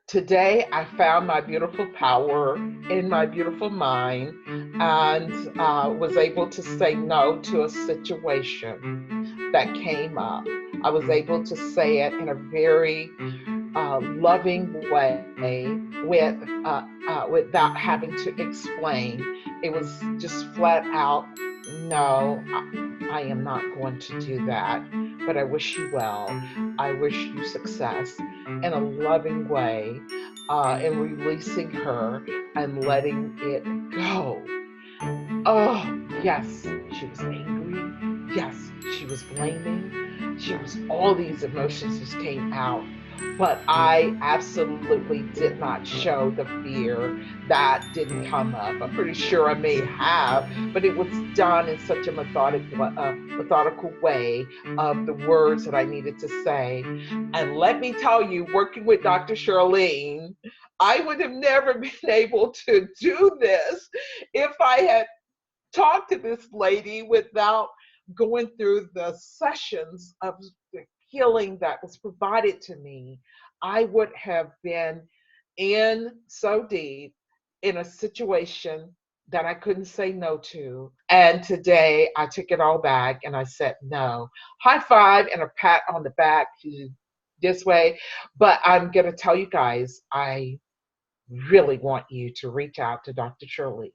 Today, I found my beautiful power in my beautiful mind and was able to say no to a situation that came up. I was able to say it in a very loving way without having to explain. It was just flat out, no, I am not going to do that. But I wish you well. I wish you success in a loving way, in releasing her and letting it go. Oh, yes, she was angry. Yes, she was blaming. She was, all these emotions just came out. But I absolutely did not show the fear. That didn't come up. I'm pretty sure I may have, but it was done in such a methodical way of the words that I needed to say. And let me tell you, working with Dr. Shirlene, I would have never been able to do this if I had talk to this lady without going through the sessions of the healing that was provided to me. I would have been in so deep in a situation that I couldn't say no to. And today I took it all back and I said no. High five and a pat on the back this way. But I'm going to tell you guys, I really want you to reach out to Dr. Shirley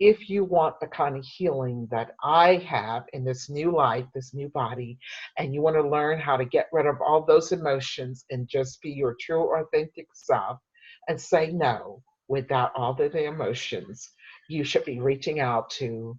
if you want the kind of healing that I have in this new life, this new body, and you want to learn how to get rid of all those emotions and just be your true, authentic self and say no without all of the emotions, you should be reaching out to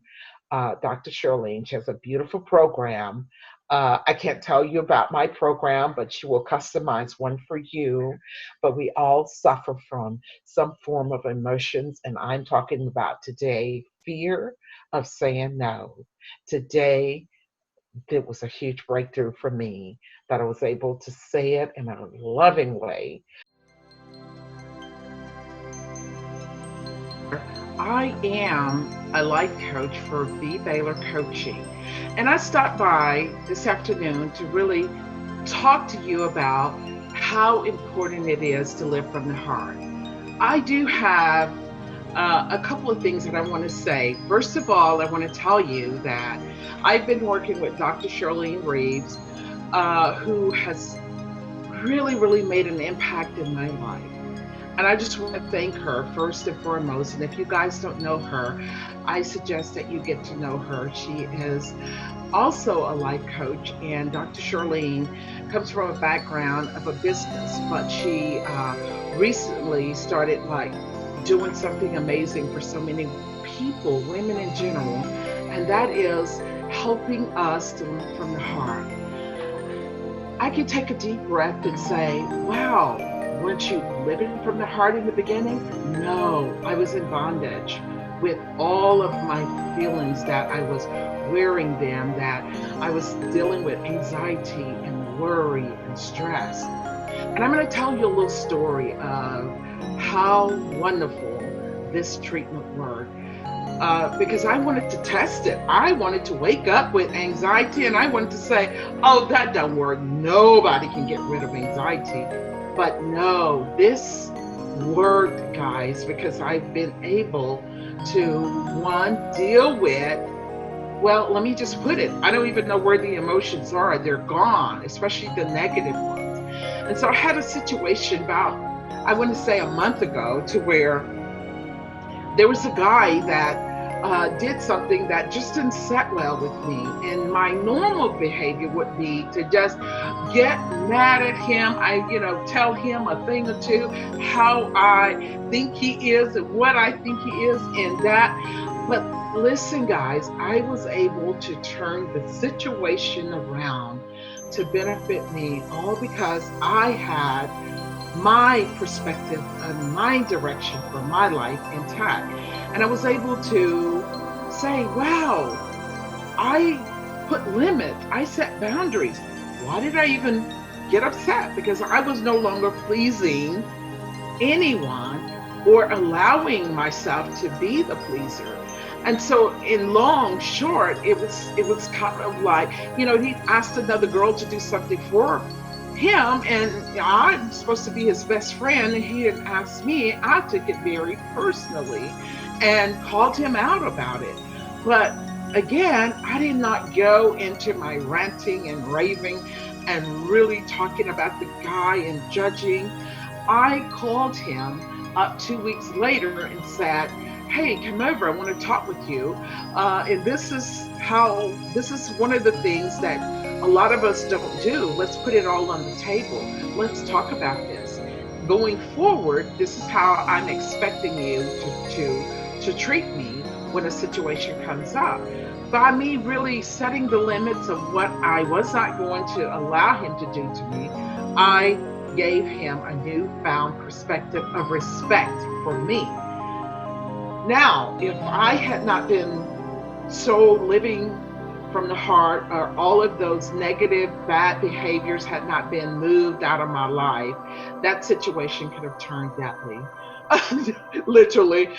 Dr. Shirlene. She has a beautiful program. I can't tell you about my program, but she will customize one for you. But we all suffer from some form of emotions, and I'm talking about today fear of saying no. Today, it was a huge breakthrough for me that I was able to say it in a loving way. I am a life coach for Bea Baylor Coaching. And I stopped by this afternoon to really talk to you about how important it is to live from the heart. I do have a couple of things that I want to say. First of all, I want to tell you that I've been working with Dr. Shirlene Reeves, who has really, really made an impact in my life. And I just want to thank her first and foremost. And if you guys don't know her, I suggest that you get to know her. She is also a life coach, and Dr. Shirlene comes from a background of a business, but she recently started like doing something amazing for so many people, women in general, and that is helping us to live from the heart. I can take a deep breath and say, wow, weren't you living from the heart in the beginning? No, I was in bondage with all of my feelings that I was wearing them, that I was dealing with anxiety and worry and stress. And I'm going to tell you a little story of how wonderful this treatment worked. Because I wanted to test it. I wanted to wake up with anxiety and I wanted to say, oh, that don't work. Nobody can get rid of anxiety. But no, this worked, guys, because I've been able to, one, deal with, well, let me just put it, I don't even know where the emotions are. They're gone, especially the negative ones. And so I had a situation about, I want to say a month ago, to where there was a guy that did something that just didn't set well with me. And my normal behavior would be to just get mad at him. Tell him a thing or two, how I think he is and what I think he is and that. But listen, guys, I was able to turn the situation around to benefit me, all because I had my perspective and my direction for my life intact. And I was able to say, wow, I put limits, I set boundaries. Why did I even get upset? Because I was no longer pleasing anyone or allowing myself to be the pleaser. And so in long short, it was kind of like, he asked another girl to do something for him, and I'm supposed to be his best friend, and he didn't ask me. I took it very personally and called him out about it. But again, I did not go into my ranting and raving and really talking about the guy and judging. I called him up 2 weeks later and said, "Hey, come over. I want to talk with you. And this is one of the things that a lot of us don't do. Let's put it all on the table. Let's talk about this. Going forward, this is how I'm expecting you to treat me when a situation comes up." By me really setting the limits of what I was not going to allow him to do to me, I gave him a newfound perspective of respect for me. Now, if I had not been so living from the heart, or all of those negative, bad behaviors had not been moved out of my life, that situation could have turned deadly. Literally.